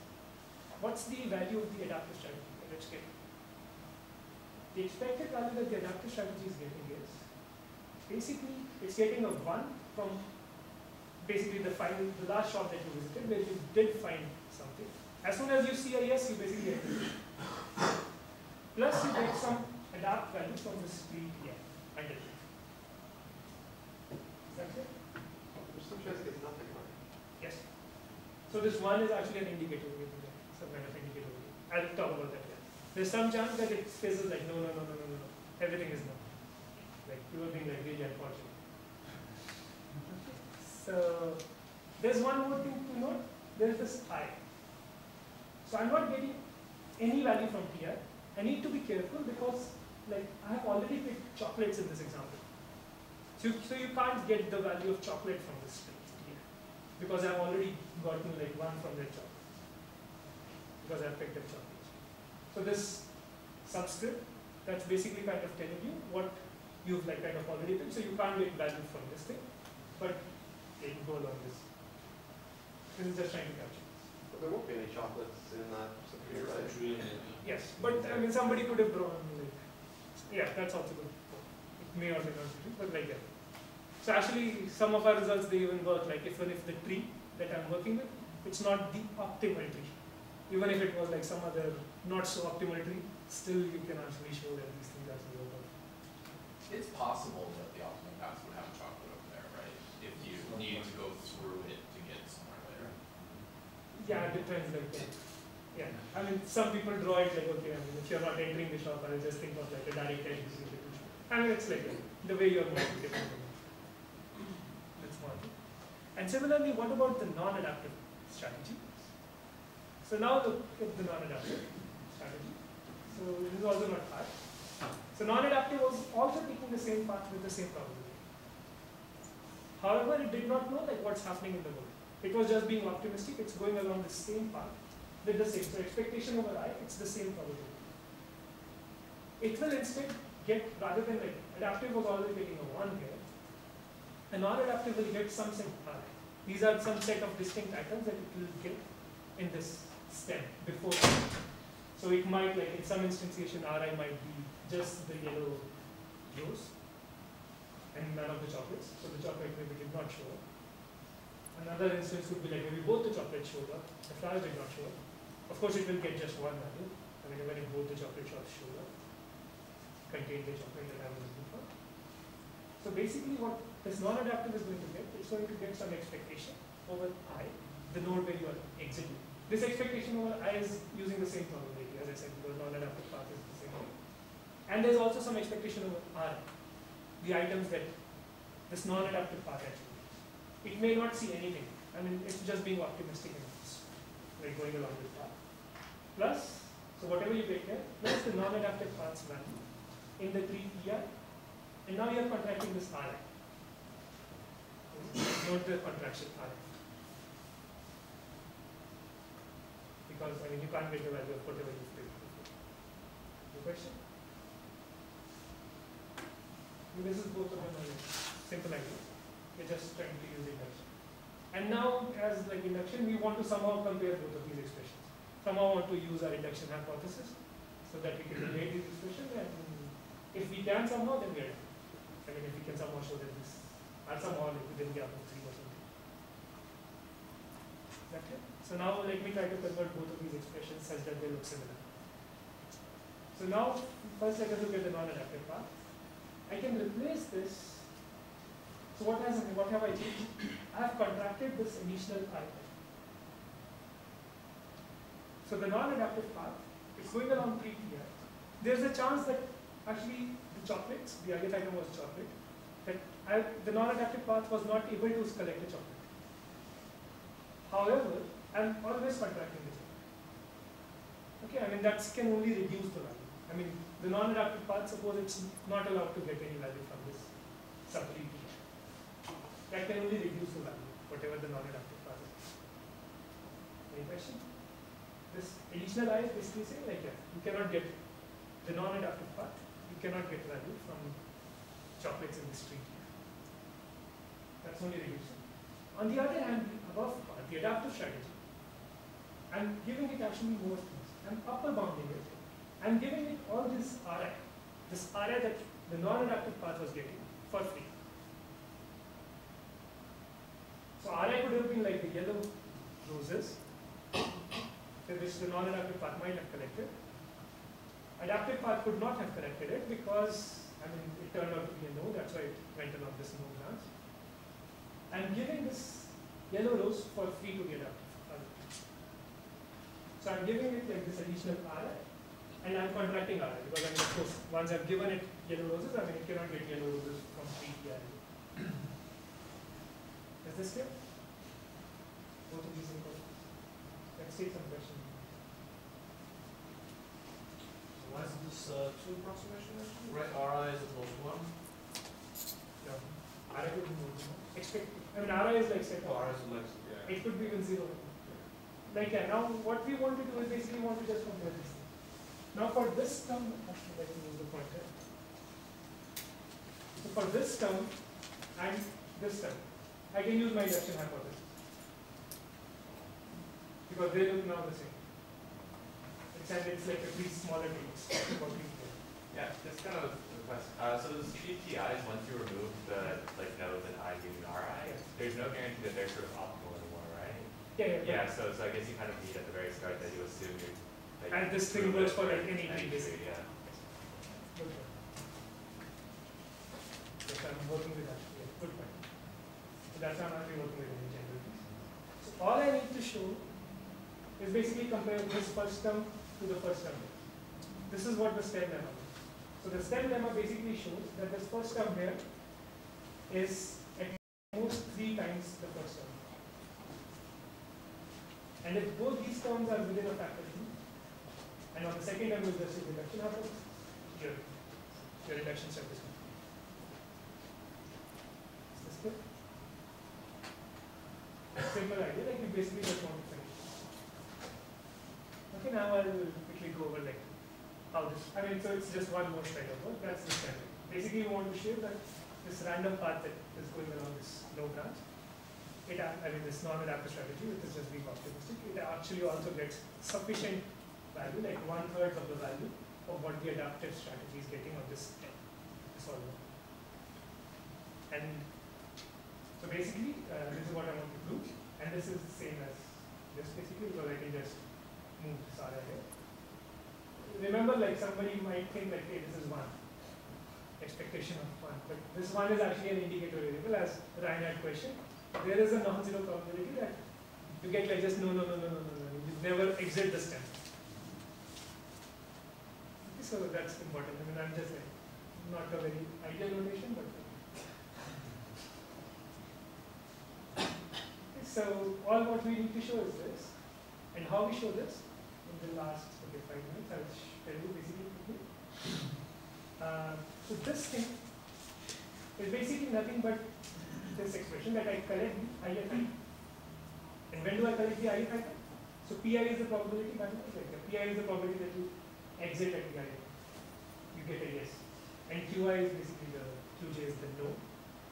what's the value of the adaptive strategy? Let's get it. The expected value that the adaptive strategy is getting is basically it's getting a 1 from basically the last shop that you visited where you did find something. As soon as you see a yes, you basically get it. Plus you get some adapt value from this tree here under it. Is that clear? Some choice gets nothing, right? Yes. So this 1 is actually an indicator, some kind of indicator. I'll talk about that later. There's some chance that it faces like no. Everything is no. Like you are being like really unfortunate. So there's one more thing to note. There's this I. So I'm not getting any value from TI. I need to be careful because like I have already picked chocolates in this example. So you can't get the value of chocolate from this string TI because I've already gotten like one from that chocolate because I've picked up chocolates. So this subscript, that's basically kind of telling you what you've like kind of already picked. So you can't get value from this thing, but it will go along this. This is just trying to capture. But there won't be any chocolates in that security, right? Yes, but I mean somebody could have drawn like, yeah, that's also good. It may or may not be true, but like that. So actually some of our results, they even work like even if the tree that I'm working with, it's not the optimal tree. Even if it was like some other not so optimal tree, still you can actually show that these things actually work out. It's possible that the optimal path would have a chocolate over there, right? If you need to go through it to get somewhere later. Yeah, it depends like that. Yeah, I mean some people draw it like, okay, I mean if you're not entering the shop, I'll just think of like a direct edge between the two. I mean it's like the way you're going to different. That's one thing. And similarly, what about the non-adaptive strategy? So now look at the non-adaptive strategy. So this is also not hard. So non-adaptive was also taking the same path with the same probability. However, it did not know like what's happening in the world. It was just being optimistic. It's going along the same path with the same. So expectation over I, it's the same probability. It will instead get, rather than like adaptive was always getting a 1 here, a non-adaptive will get some set of I. These are some set of distinct items that it will get in this stem before. So it might, like in some instantiation, Ri might be just the yellow rows and none of the chocolates. So the chocolate maybe did not show up. Another instance would be like maybe both the chocolates showed up, the flowers did not show up. Of course, it will get just one value. I mean, when both the chocolate shops showed up, contain the chocolate that I was looking for. So basically, what this non-adaptive is going to get, it's going to get some expectation over I, the node where you are exiting. This expectation over I is using the same probability, as I said, because non-adaptive path is the same way. And there's also some expectation over R, the items that this non-adaptive path actually uses. It may not see anything. I mean, it's just being optimistic and it's like going along this path. Plus, so whatever you get here, plus the non-adaptive path's value in the tree TI, and now you're contracting this Ri. Note the contraction Ri. Because I mean you can't get the value of whatever you've picked before. Your question? I mean, this is both of them are simple idea. We're just trying to use induction. And now as like induction, we want to somehow compare both of these expressions. Somehow want to use our induction hypothesis so that we can relate these expressions, and if we can somehow, then we are done. I mean if we can somehow show that this are somehow like within the gap of 3 or something. Is that clear? So now let me try to convert both of these expressions such that they look similar. So now, first let us look at the non-adaptive path. I can replace this. So what have I changed? I have contracted this initial item. So the non-adaptive path, it's going along 3 TI. There's a chance that actually the chocolates, the ith item was chocolate, that the non-adaptive path was not able to collect a chocolate. However, I'm always contracting this. Okay, I mean that can only reduce the value. I mean the non-adaptive path, suppose it's not allowed to get any value from this sub-3 TI. That can only reduce the value, whatever the non-adaptive path is. Any question? This additional I is basically saying like that. You cannot get the non-adaptive path, you cannot get value from chocolates in this tree. That's only reducing. On the other hand, the above part, the adaptive strategy, I'm giving it actually more things. I'm upper bounding it. I'm giving it all this Ri that the non-adaptive path was getting for free. So Ri could have been like the yellow roses, which the non-adaptive path might have collected. Adaptive path could not have collected it because, I mean, it turned out to be a no, that's why it went along this no branch. I'm giving this yellow rose for free to the adaptive. So I'm giving it like this additional Ri, and I'm contracting Ri because I mean, of course, once I've given it yellow roses, I mean, it cannot get yellow roses from free TI. Is this clear? Both of these inequalities. Let's take some questions. Why is this two approximation actually? Right, Ri is equal to 1. No. Ri could be more than one. Ri is like set Oh, of Ri is like, yeah. it could be even 0. Like now what we want to do is basically want to just compare this thing. Now for this term, actually let me use the pointer. So for this term and this term, I can use my induction hypothesis. Because they look now the same. It's like a pretty smaller things. Yeah, just kind of a question. So the CGTIs, once you remove the nodes and I giving Ri, there's no guarantee that they're sort of optimal anymore, right? Yeah. So I guess you kind of need at the very start that you assume you're. And this thing works for like any tree basically. Yeah. Good point. Yes, I'm working with that. Yeah, good point. So that's how I'm working with any general trees. So all I need to show is basically compare this first term to the first term. This is what the stem lemma is. So the stem lemma basically shows that this first term here is at most 3 times the first term. And if both these terms are within a factor 2, and on the second term is just a reduction hypothesis, your reduction step is complete. Is this clear? Simple idea, like you basically just want to finish. Okay, now I'll quickly go over like how this, so it's just one more straight of work, that's the standard. Basically we want to show that this random path that is going along this low branch, this non-adaptive strategy, which is just being optimistic, it actually also gets sufficient value, like 1/3 of the value of what the adaptive strategy is getting on this solver. And so basically, this is what I want to prove, and this is the same as this basically, because I can just move this area here. Remember, like somebody might think like, hey, this is 1, expectation of 1, but this 1 is actually an indicator variable, as Ryan had questioned. There is a non-zero probability that you get like just no, you never exit the stem. Okay, so that's important. I'm just like, not a very ideal notation, but okay, so all what we need to show is this, and how we show this in the last 5 minutes, I will tell you basically quickly. So this thing is basically nothing but this expression that I collect the IFI. And when do I collect the IFI? So Pi is the probability, by the way, like Pi is the probability that you exit at the IFI. You get a yes. And Qi is basically the Qj is the no.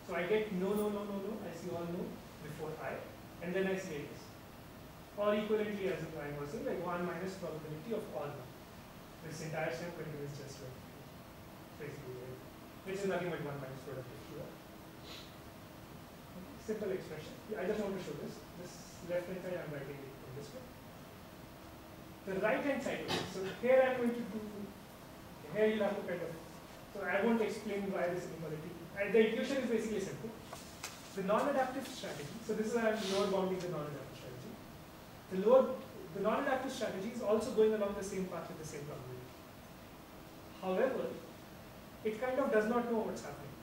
So I get no. I see all no before I, and then I see a yes. Or equivalently, as I was saying, like 1 minus probability of all no. This entire stem continues just like basically, right? Which is nothing but 1 minus product of Qi. Simple expression. I just want to show this. This left hand side I'm writing it in this way. The right hand side. So here I'm going to do. Here you'll have to kind of. So I won't explain why this inequality. The intuition is basically simple. The non-adaptive strategy. So this is I'm lower bounding the non-adaptive strategy. The non-adaptive strategy is also going along the same path with the same probability. However, it kind of does not know what's happening.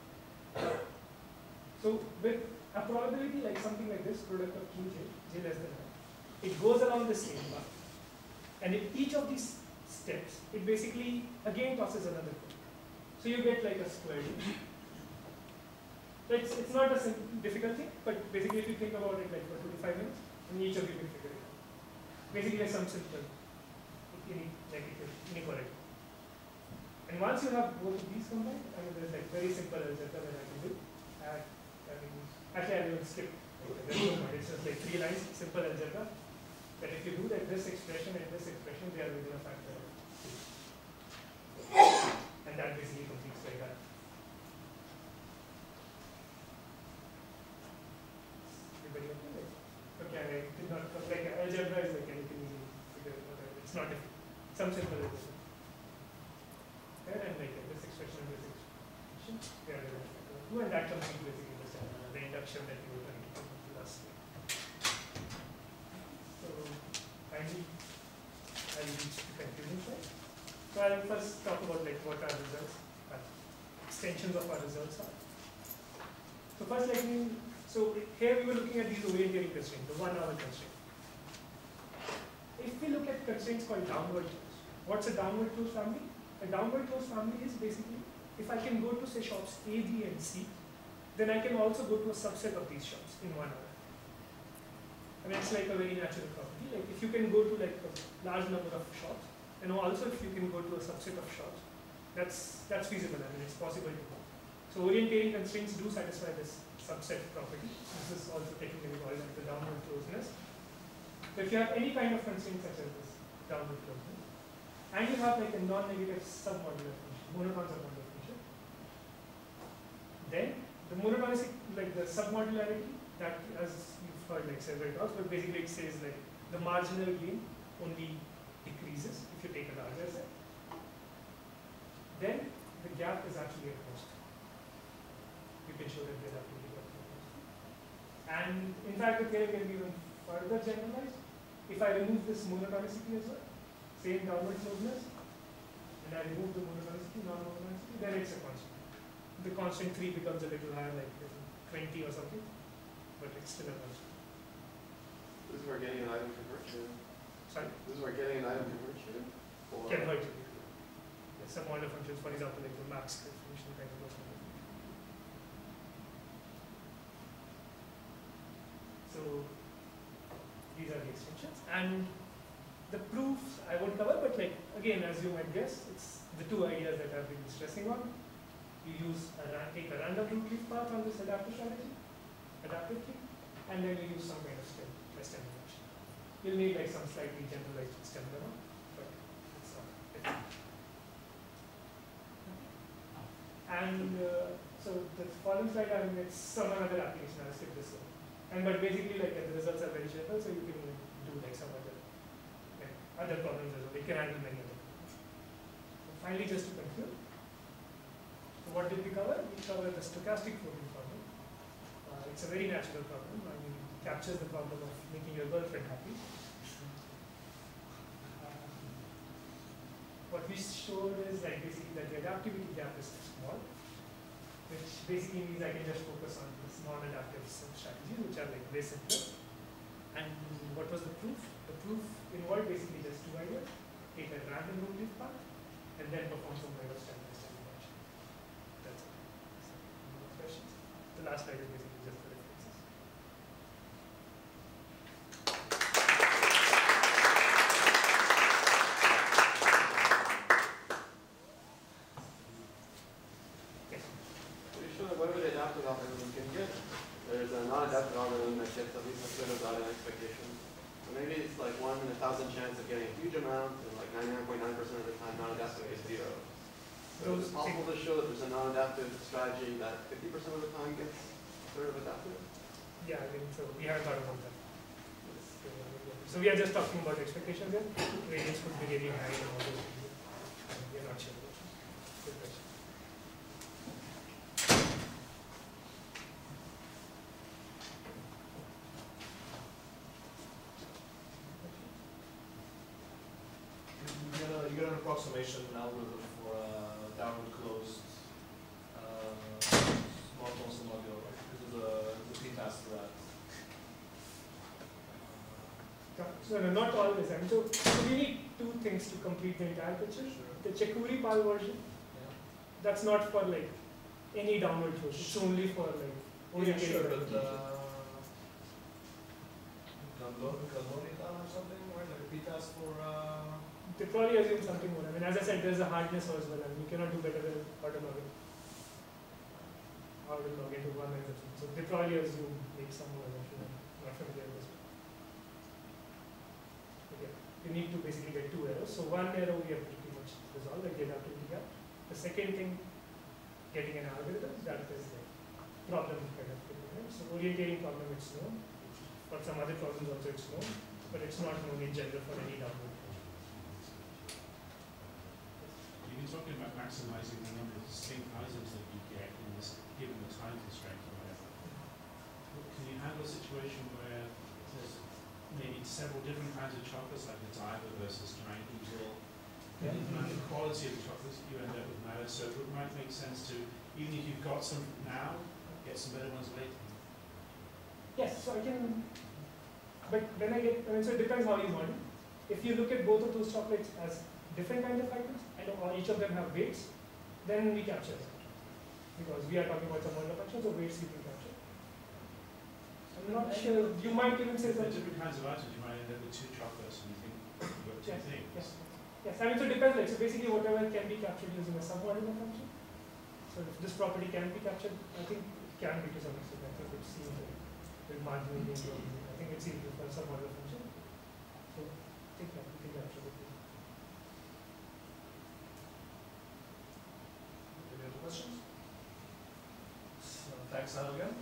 So with a probability like something like this, product of Qj, j less than I, it goes along the same path. And in each of these steps, it basically again tosses another code. So you get like a square root. It's not a difficult thing, but basically if you think about it like for 2 to 5 minutes, and each of you can figure it out. Basically like some simple inequality. And once you have both of these combined, there's like very simple algebra that I can do. Actually, I will skip. There's no point. It's just like 3 lines, simple algebra. That if you do that, this expression and this expression, they are within a factor of 2. And that basically completes like that. Everybody okay? Okay, I did not like algebra is like anything you figure out. It's not difficult. Some simple algebra. Right? And like this expression and this expression, they are within a factor of 2, and that completes basically the induction that you were trying to do last week. So finally, I'll reach the conclusion side. So I'll first talk about like what our results, extensions of our results are. So first, So here we were looking at these orientation constraints, the 1 hour constraint. If we look at constraints called downward close, what's a downward close family? A downward close family is basically, if I can go to say shops A, B and C, then I can also go to a subset of these shops in 1 hour. I mean, it's like a very natural property. Like if you can go to like a large number of shops, and also if you can go to a subset of shops, that's feasible. I mean, it's possible to do. So orientating constraints do satisfy this subset property. This is also technically called like the downward closeness. So if you have any kind of constraint such as this downward closeness, and you have like a non-negative submodular function, monotone submodular function, then the monotonicity, like the submodularity, that as you've heard like several talks, but basically it says like the marginal gain only decreases if you take a larger set. Then the gap is actually a constant. You can show that the adaptivity gap is a constant. And in fact, the theory can be even further generalized. If I remove this monotonicity as well, same downward closeness, and I remove the monotonicity, non-monotonicity, then it's a constant. The constant 3 becomes a little higher, like 20 or something, but it's still a constant. This is where getting an item converts to. Sorry? This is where getting an item converts to. Or Can hurt you. Some order functions, for example, like the max function kind of person. So these are the extensions. And the proofs I won't cover, but like again, as you might guess, it's the two ideas that I've been stressing on. You use take a random root leaf path on this adaptive strategy, adaptive tree, and then you use some kind of stem function. You'll need like some slightly generalized stem around, but it's not. And so the following slide, I mean, it's some another application. I'll skip this one. And but basically, like the results are very general, so you can do like some other problems as well. It can handle many other problems. So finally, just to conclude, so what did we cover? We covered the stochastic folding problem. It's a very natural problem. I mean, it captures the problem of making your girlfriend happy. What we showed is like basically that the adaptivity gap is small, which basically means I can just focus on this non-adaptive strategies, which are like way simpler. And what was the proof? The proof involved basically just two ideas: take a random root leaf path, and then perform some kind of standardized animation. That's it. So, no more questions. The last slide is basically just the references. Whatever the adaptive algorithm can get, there's a non-adaptive algorithm that gets at least a bit of that expectation. So maybe it's like 1 in 1,000 chance of getting a huge amount, and like 99.9% of the time non-adaptive is 0. So it's possible to show that there's a non-adaptive strategy that 50% of the time gets sort of adaptive? Yeah, I mean, so we haven't thought about that. So we are just talking about expectations here. Variance could be really high and all those things. We are not sure. Good question. You get an approximation algorithm for a downward closed monotone submodular, right? This is a p-task for that. So no, not always. I mean, so we need two things to complete the entire picture. Sure. The Chekuri-Pal version, Yeah. that's not for like any downward close. It's only for like Yeah, sure, but orientation. Kalmorita or something, right? Like a p-task for They probably assume something more. I mean, as I said, there's a hardness as well. I mean, you cannot do better than order login. Order login to one exception. So they probably assume make some more assumption. I'm not familiar with this. Okay. You need to basically get two errors. So one error we have pretty much resolved, like the adaptivity gap. The second thing, getting an algorithm, that is the problem kind of thing. Right? So orientating problem, it's known. For some other problems also it's known, but it's not known in general for any downward. You've been talking about maximizing the number of distinct items that you get in this, given the time constraint or whatever. Can you handle a situation where there's maybe several different kinds of chocolates, like the diver versus giant eagle, and the quality of the chocolates you end up with matters? So it might make sense to, even if you've got some now, get some better ones later. Yes, so I can, but when I get, so it depends how you want it. If you look at both of those chocolates as different kinds of items, or each of them have weights, then we capture it. Because we are talking about some modular functions, so weights you can capture. I'm not sure, you might even say If they're something. different kinds of items, you might end up with two chocolates and you think you've got two Yes, things. yes. Yes, I mean, so it depends, like, so basically whatever can be captured using a submodular function. So if this property can be captured, I think it can be to some extent. I think it seems like with marginally being easy. I think it's easy for a submodular function. So I think that we can capture it. Any other questions? So, thanks, Al, again.